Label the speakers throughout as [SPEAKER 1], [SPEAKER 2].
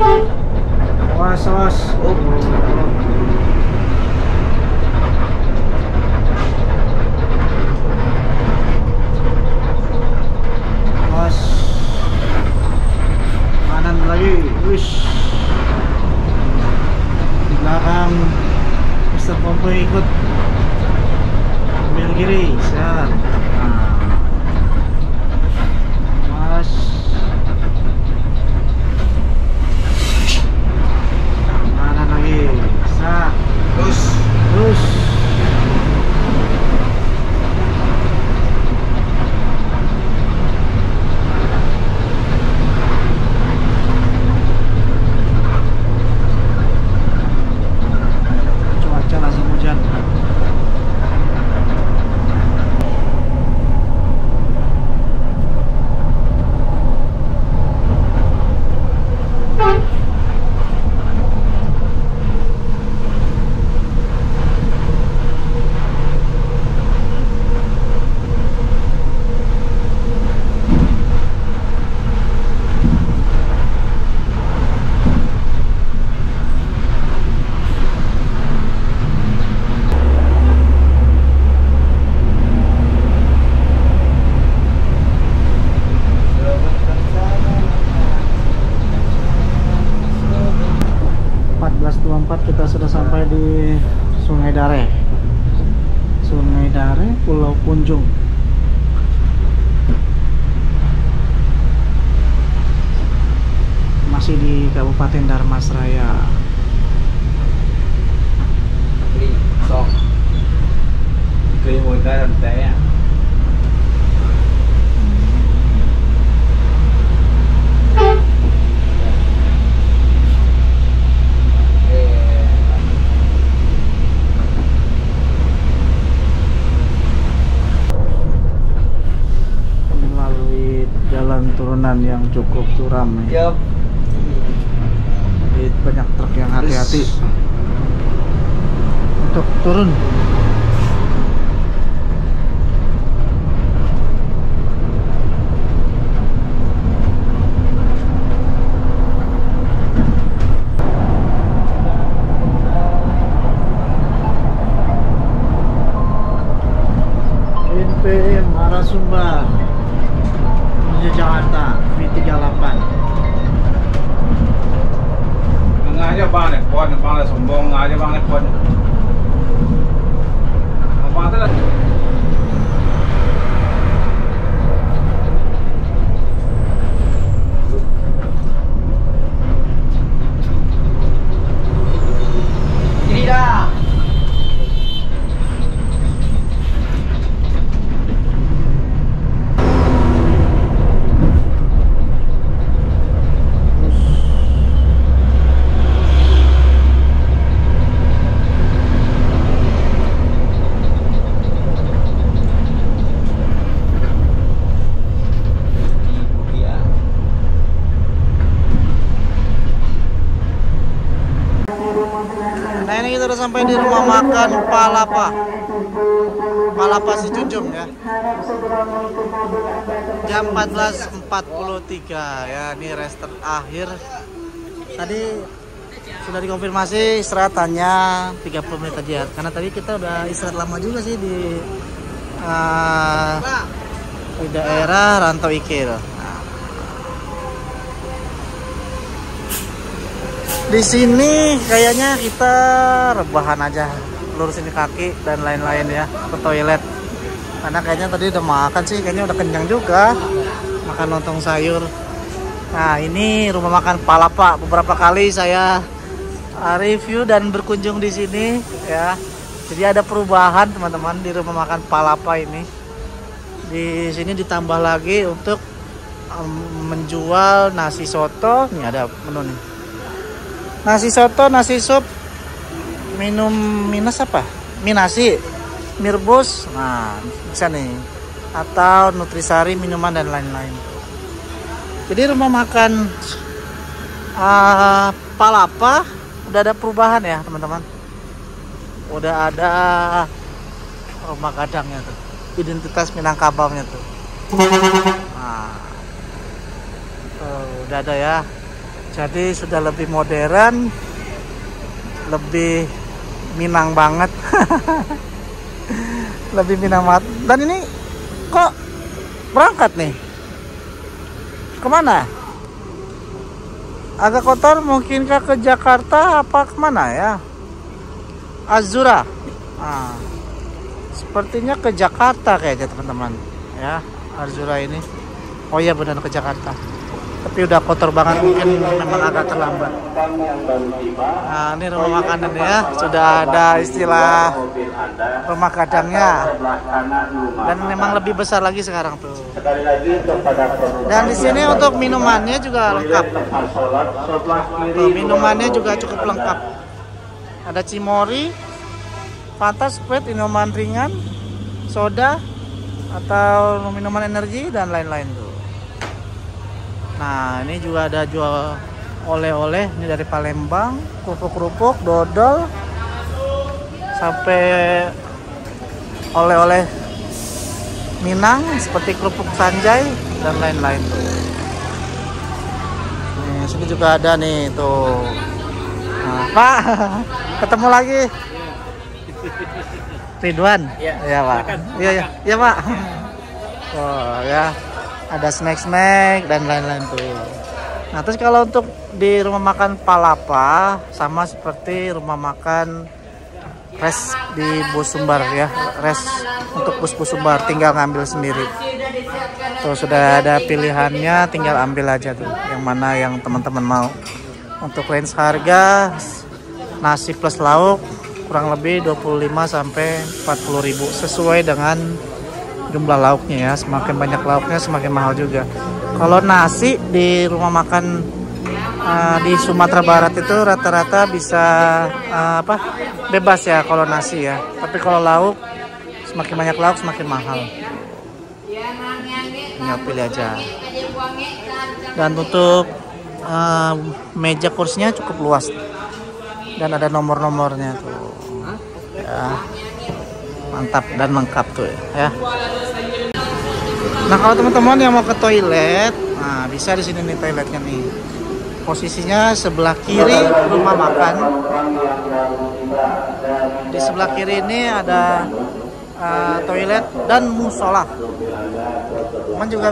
[SPEAKER 1] Awas, awas. Oh. Awas. Kanan lagi. Wish. Di belakang Mr. Pompo ikut ambil kiri. Siap. Nah. Awas. Kanan lagi. Sa.
[SPEAKER 2] Terus.
[SPEAKER 1] Terus. Cuaca langsung hujan. Kita sudah sampai di Sungai Dare. Sungai Dare, Pulau Punjung. Masih di Kabupaten Dharmasraya.
[SPEAKER 2] Sok. Cây hồi ta làm té à?
[SPEAKER 1] Melalui jalan turunan yang cukup curam ya.
[SPEAKER 2] Yep.
[SPEAKER 1] Jadi banyak truk yang hati-hati untuk turun. NPM arah Sumbar menuju Jakarta V38.
[SPEAKER 2] Nga aja bang này, con bang là sombong, nga aja bang này con. Bang itu lah. Ini dah.
[SPEAKER 1] Nah, ini kita udah sampai di rumah makan Palapa. Palapa Sijunjung ya. Jam 14.43 ya, ini rest terakhir. Tadi sudah dikonfirmasi istirahatannya 30 menit aja. Karena tadi kita udah istirahat lama juga sih di daerah Rantau Ikir. Di sini kayaknya kita rebahan aja, lurusin kaki dan lain-lain ya, ke toilet. Karena kayaknya tadi udah makan sih, kayaknya udah kenyang juga, makan lontong sayur. Nah, ini rumah makan Palapa. Beberapa kali saya review dan berkunjung di sini ya. Jadi ada perubahan teman-teman di rumah makan Palapa ini. Di sini ditambah lagi untuk menjual nasi soto. Nih ada menu nih. Nasi soto, nasi sup, minum minus apa? Minasi, mirbus, nah bisa nih. Atau nutrisari, minuman dan lain-lain. Jadi rumah makan Palapa udah ada perubahan ya teman-teman. Udah ada rumah gadangnya tuh, identitas Minangkabaonya tuh. Nah, tuh, udah ada ya. Jadi sudah lebih modern, lebih Minang banget. Lebih Minang banget. Dan ini kok berangkat nih? Kemana? Agak kotor, mungkinkah ke Jakarta apa kemana ya? Azura. Nah, sepertinya ke Jakarta kayaknya teman-teman. Ya, Azura ini. Oh iya benar ke Jakarta. Tapi udah kotor banget, mungkin memang agak terlambat. Nah, ini rumah makanan ya, sudah ada istilah rumah gadangnya, dan memang lebih besar lagi sekarang tuh. Dan di sini untuk minumannya juga lengkap. Tuh, minumannya juga cukup lengkap. Ada Cimory, Fanta, Sprite, minuman ringan, soda atau minuman energi dan lain-lain tuh. Nah, ini juga ada jual oleh-oleh, ini dari Palembang, kerupuk-kerupuk, dodol, sampai oleh-oleh Minang seperti kerupuk Sanjay dan lain-lain tuh. Nih, sini juga ada nih tuh. Nah, Pak, ketemu lagi. Ridwan? Iya, Pak. Iya, Pak. Oh, ya. Ada snack-snack dan lain-lain tuh. Nah, terus kalau untuk di rumah makan Palapa sama seperti rumah makan Res di Busumbar ya. Res untuk bus Busumbar tinggal ngambil sendiri. Tuh sudah ada pilihannya, tinggal ambil aja tuh yang mana yang teman-teman mau. Untuk range harga nasi plus lauk kurang lebih 25 sampai 40.000 sesuai dengan jumlah lauknya ya. Semakin banyak lauknya semakin mahal juga. Kalau nasi di rumah makan di Sumatera Barat itu rata-rata bisa bebas ya kalau nasi ya. Tapi kalau lauk, semakin banyak lauk semakin mahal. Tinggal pilih aja. Dan untuk meja kursinya cukup luas dan ada nomor-nomornya tuh ya. Mantap dan lengkap tuh ya. Nah, kalau teman-teman yang mau ke toilet, nah bisa di sini nih toiletnya nih. Posisinya sebelah kiri rumah makan. Di sebelah kiri ini ada toilet dan musola.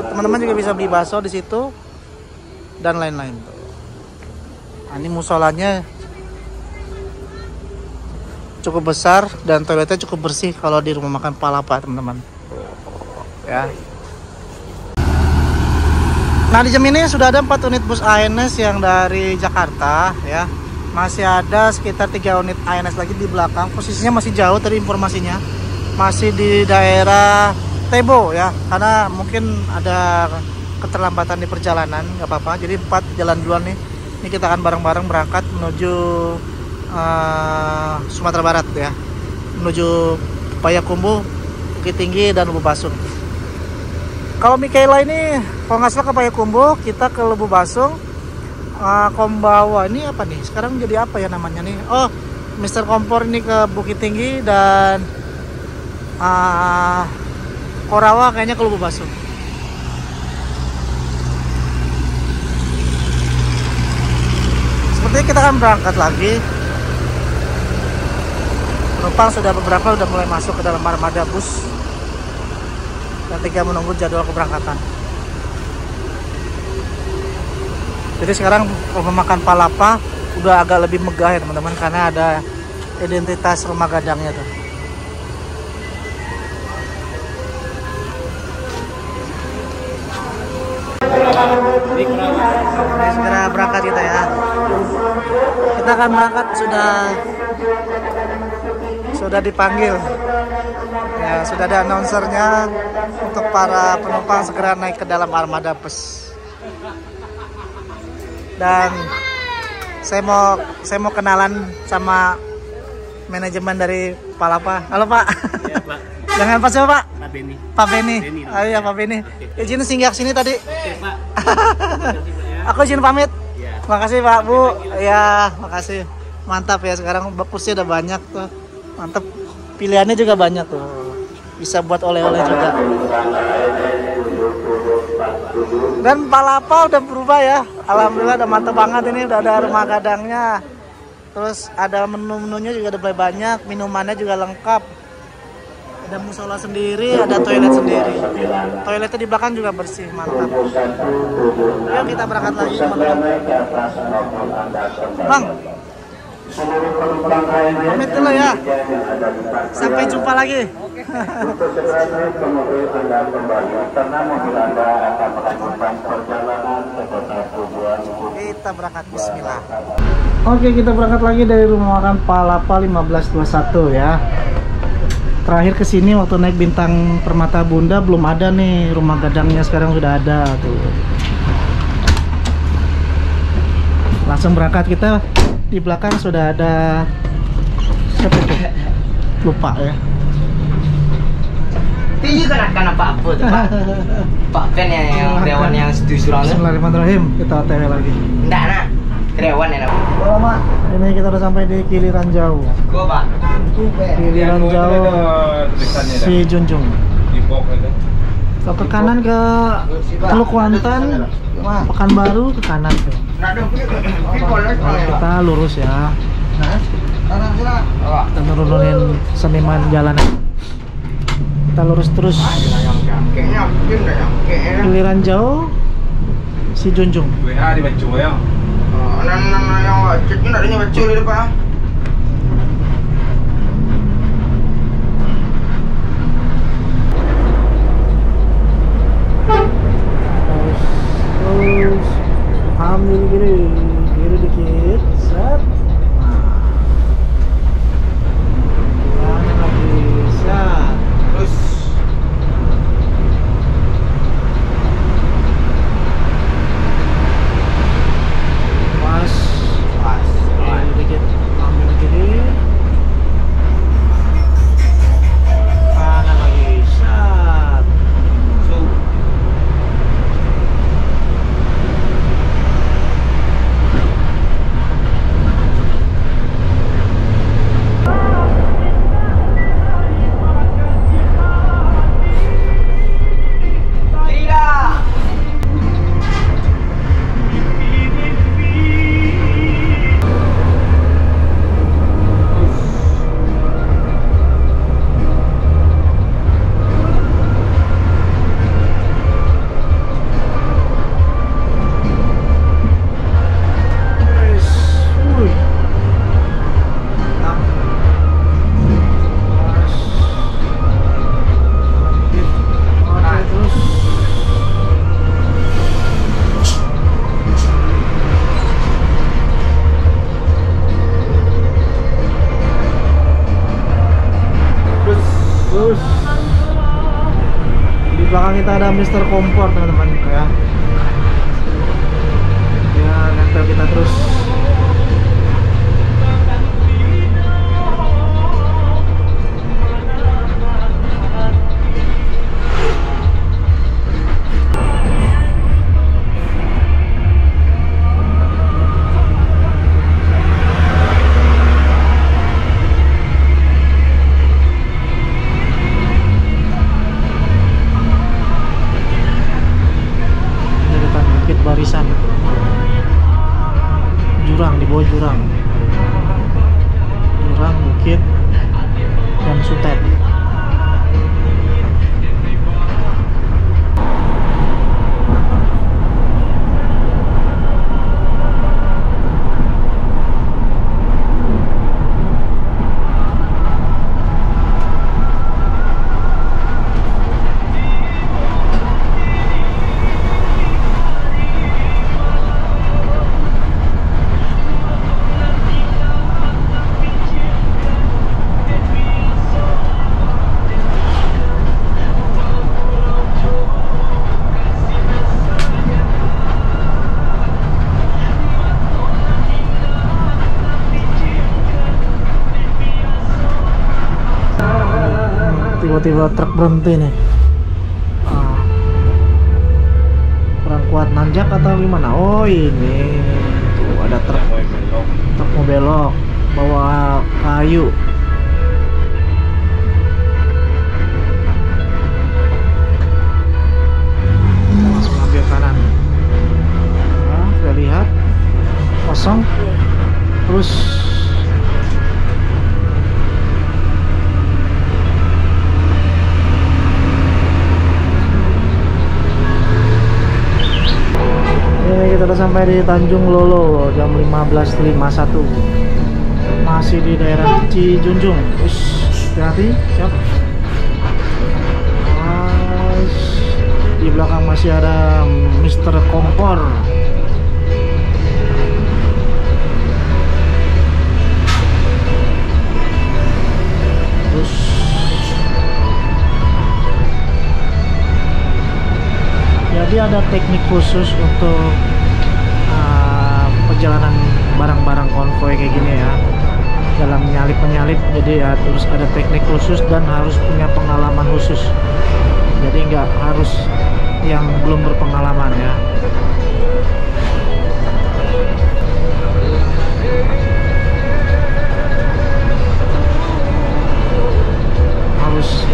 [SPEAKER 1] Teman-teman juga bisa beli bakso di situ dan lain-lain tuh. Nah, ini musolanya cukup besar dan toiletnya cukup bersih kalau di rumah makan Palapa, teman-teman. Ya. Nah, di jam ini sudah ada 4 unit bus ANS yang dari Jakarta ya. Masih ada sekitar 3 unit ANS lagi di belakang. Posisinya masih jauh tadi informasinya. Masih di daerah Tebo ya. Karena mungkin ada keterlambatan di perjalanan, nggak apa-apa. Jadi 4 jalan duluan nih. Ini kita akan bareng-bareng berangkat menuju Sumatera Barat ya, menuju Payakumbuh, Bukit Tinggi dan Lubuk Basung. Kalau Mikaela ini kalau nggak salah ke Payakumbuh, kita ke Lubuk Basung, Kombawa ini apa nih? Sekarang jadi apa ya namanya nih? Oh, Mr. Kompor ini ke Bukit Tinggi dan Korawa kayaknya ke Lubuk Basung. Sepertinya kita akan berangkat lagi. Penumpang sudah beberapa sudah mulai masuk ke dalam armada bus dan tinggal menunggu jadwal keberangkatan. Jadi sekarang rumah makan Palapa udah agak lebih megah ya teman-teman, karena ada identitas rumah gadangnya tuh. Segera berangkat kita ya. Kita akan berangkat, sudah dipanggil ya, sudah ada announcernya untuk para penumpang segera naik ke dalam armada bus. Dan saya mau kenalan sama manajemen dari Palapa. Halo Pak.
[SPEAKER 2] Iya, Pak.
[SPEAKER 1] Dengan Pak siapa Pak?
[SPEAKER 2] Pak Beni.
[SPEAKER 1] Pak Beni. Oh iya Pak Beni. Izin singgah sini tadi.
[SPEAKER 2] Oke, Pak.
[SPEAKER 1] Aku izin pamit.
[SPEAKER 2] Ya.
[SPEAKER 1] Makasih Pak Bu. Ya, makasih. Mantap ya, sekarang kursi udah banyak tuh. Mantap. Pilihannya juga banyak tuh. Bisa buat oleh-oleh juga. Dan Palapa udah berubah ya. Alhamdulillah udah mantep banget ini, udah ada rumah gadangnya. Terus ada menu-menunya juga udah mulai banyak, minumannya juga lengkap. Ada musola sendiri, ada toilet sendiri. Toiletnya di belakang juga bersih, mantap. Yuk kita berangkat lagi teman-teman. Bang, pamit dulu ya. Sampai jumpa lagi. Kita berangkat, bismillah. Oke, kita berangkat lagi dari rumah makan Palapa 1521 ya. Terakhir kesini waktu naik Bintang Permata Bunda belum ada nih rumah gadangnya, sekarang sudah ada tuh. Langsung berangkat kita, di belakang sudah ada siapa tuh? Lupa ya.
[SPEAKER 3] Ini kan apa tuh Pak? Pak Pen yang karyawan yang setuju surang.
[SPEAKER 1] Bismillahirrahmanirrahim, kita OTW lagi.
[SPEAKER 3] Enggak nak, karyawan ya nak.
[SPEAKER 1] Lama. Ini kita udah sampai di Kiliran Jauh.
[SPEAKER 3] Gua Pak.
[SPEAKER 1] Kiliran Jauh Si Junjung. Kalau ke kanan ke Teluk Kuantan, Pekanbaru ke kanan tuh. Kita lurus ya. Kita nurunin seniman jalanan. Kita lurus terus. Kiliran Jauh Si Junjung.
[SPEAKER 2] WA di Bacu ya.
[SPEAKER 3] Anak-anak yang wajib ini adanya baca di depan.
[SPEAKER 1] Terus ambil kiri dikit, set. Kanan lagi, set.
[SPEAKER 3] Terus
[SPEAKER 1] Pas, kiri dikit, ambil kiri. Kanan lagi, set. Terus di belakang kita ada Mr. Kompor teman-teman ya. Ya, nempel kita terus. Barisan jurang, di bawah jurang bukit dan sutet. Tiba-tiba truk berhenti nih. Kurang kuat nanjak atau gimana? Oh ini tuh ada truk mau belok bawa kayu. Langsung ambil terus. Ini kita udah sampai di Tanjung Lolo jam 15.51. Masih di daerah Cijunjung. Hati-hati, siap. Di belakang masih ada Mr. Kompor. Terus jadi ada teknik khusus untuk perjalanan barang-barang konvoy kayak gini ya, dalam menyalip jadi ya terus ada teknik khusus dan harus punya pengalaman khusus, jadi nggak harus yang belum berpengalaman ya. Harus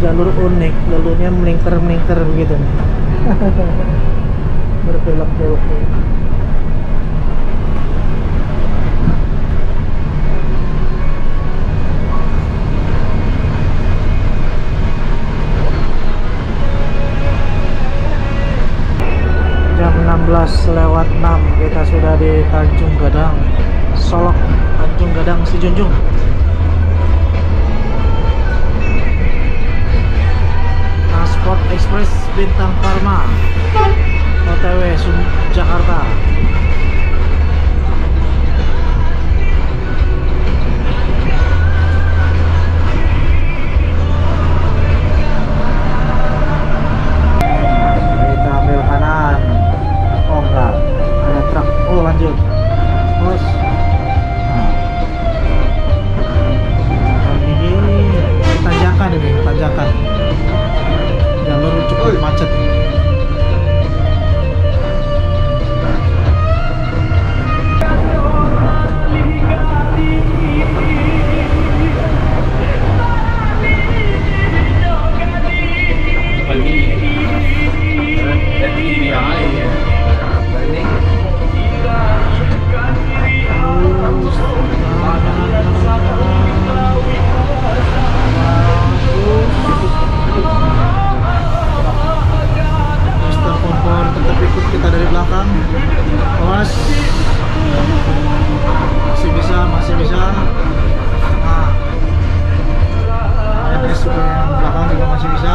[SPEAKER 1] jalur unik, jalurnya melingkar begitu nih. Berbelok-belok nih. Jam 16:06 kita sudah di Tanjung Gadang, Solok, Tanjung Gadang, Sijunjung. Transport Express Bintang Pharma OTW Jakarta. Kita ambil kanan. Oh enggak, ada truk. Oh lanjut. Terus ini tanjakan, tanjakan. Jalur cukup macet. Kita dari belakang, awas, masih bisa. Nah, NS juga yang belakang juga masih bisa.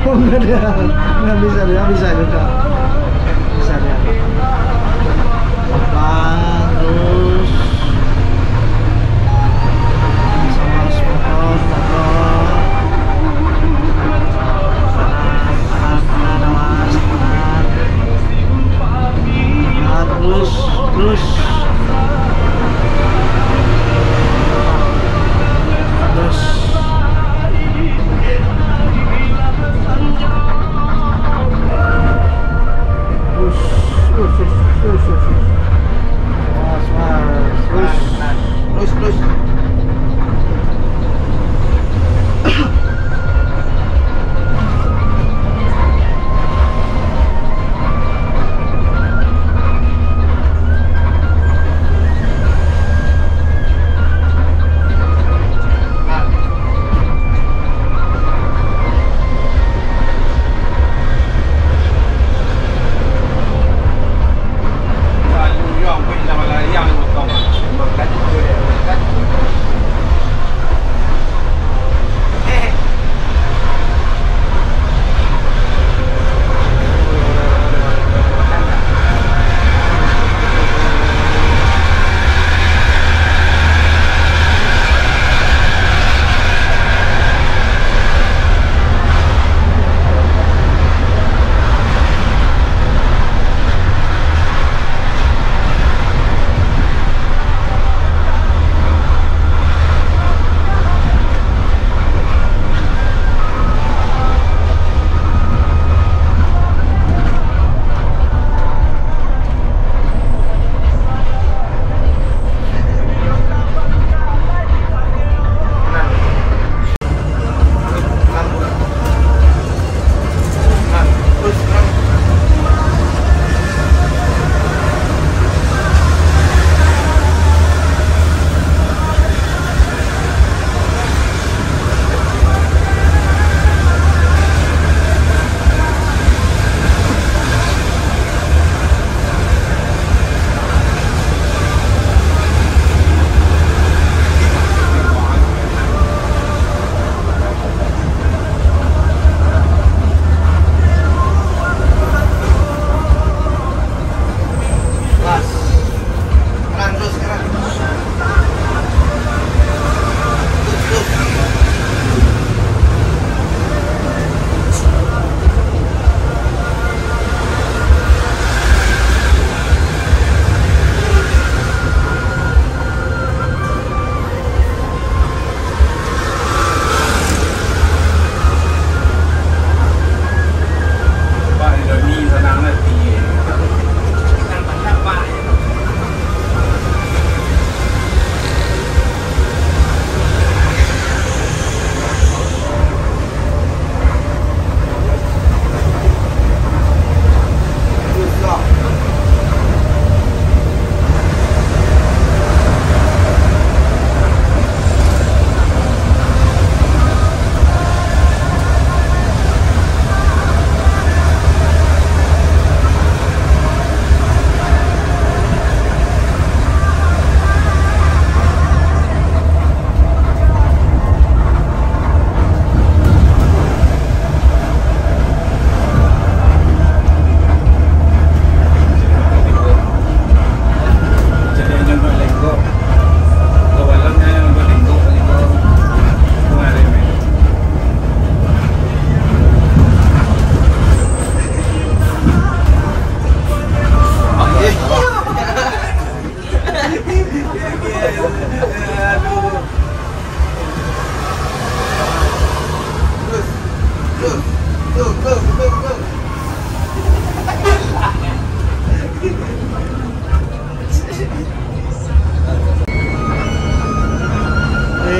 [SPEAKER 1] Oh enggak, dia nggak bisa, dia bisa juga, bisa dia. Pelan terus, sama motor. Terus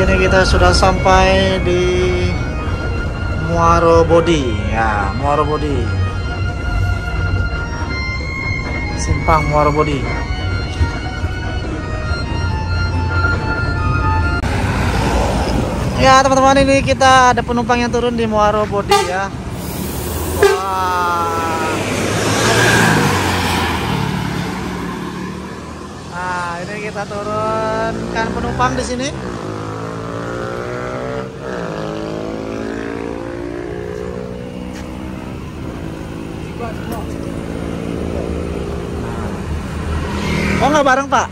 [SPEAKER 1] Ini kita sudah sampai di Muaro Bodi ya, Muaro Bodi, simpang Muaro Bodi. Ya teman-teman, ini kita ada penumpang yang turun di Muaro Bodi ya. Wah. Nah, ini kita turunkan penumpang di sini. Oh, nggak bareng Pak?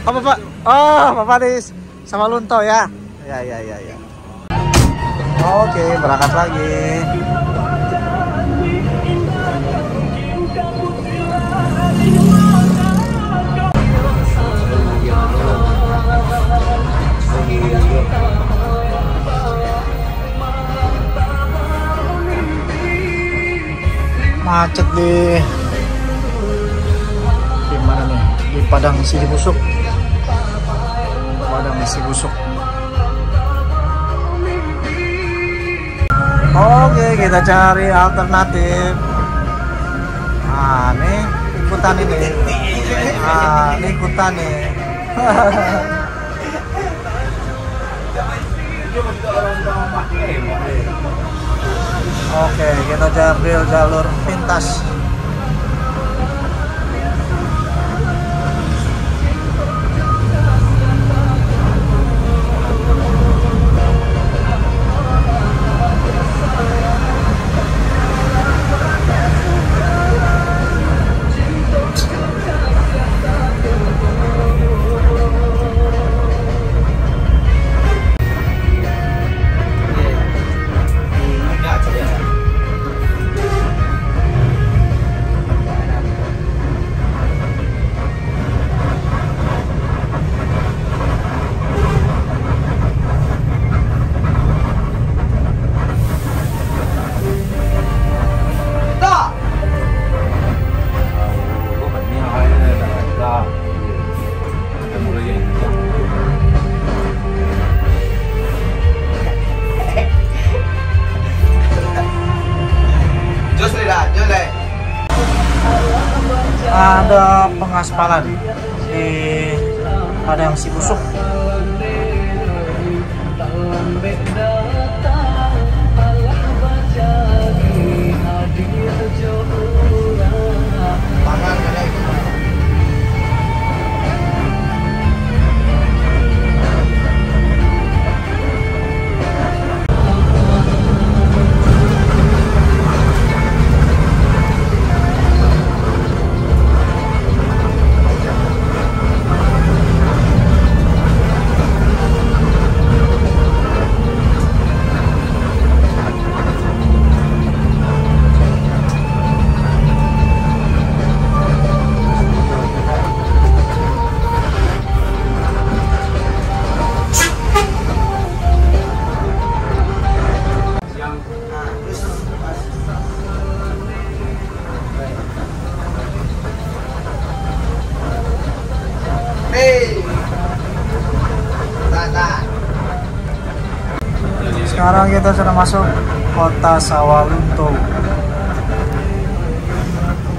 [SPEAKER 1] Oh Bapak, oh Bapak di Sawalunto ya? Ya. Oke, berangkat lagi. Macet di mana nih? Di Padang Sibusuk. Padang Sibusuk. Oke, kita cari alternatif. Nah, nih ikutan ini. Nah, ini ikutan nih. Oke, kita ambil jalur pintas. Ada pengaspalan di Padang Sibusuk. Sekarang kita sudah masuk kota Sawalunto.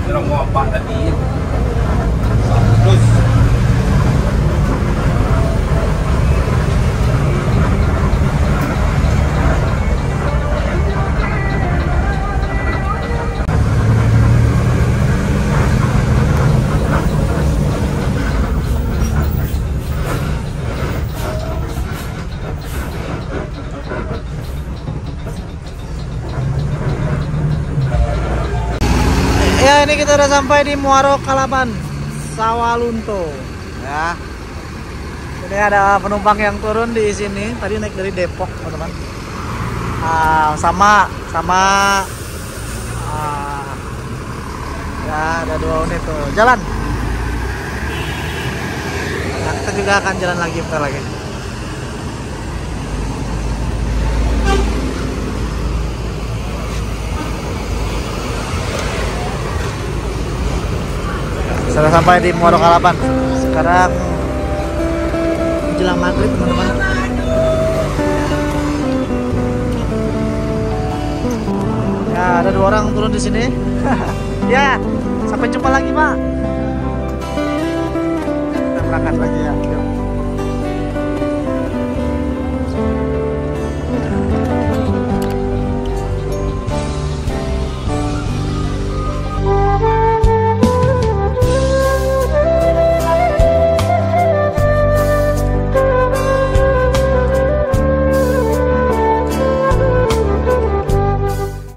[SPEAKER 2] Kira mau apa tadi? Terus.
[SPEAKER 1] Ya, ini kita udah sampai di Muaro Kalaban, Sawalunto. Ya. Ini ada penumpang yang turun di sini. Tadi naik dari Depok, teman-teman. Sama. Ya, ada 2 unit tuh. Jalan. Nah, kita juga akan jalan lagi bentar lagi. Sudah sampai di Muaro Kalapan. Sekarang menjelang maghrib teman-teman. Ya, ada 2 orang turun di sini. Ya, sampai jumpa lagi, Pak. Kita berangkat lagi ya. Yuk.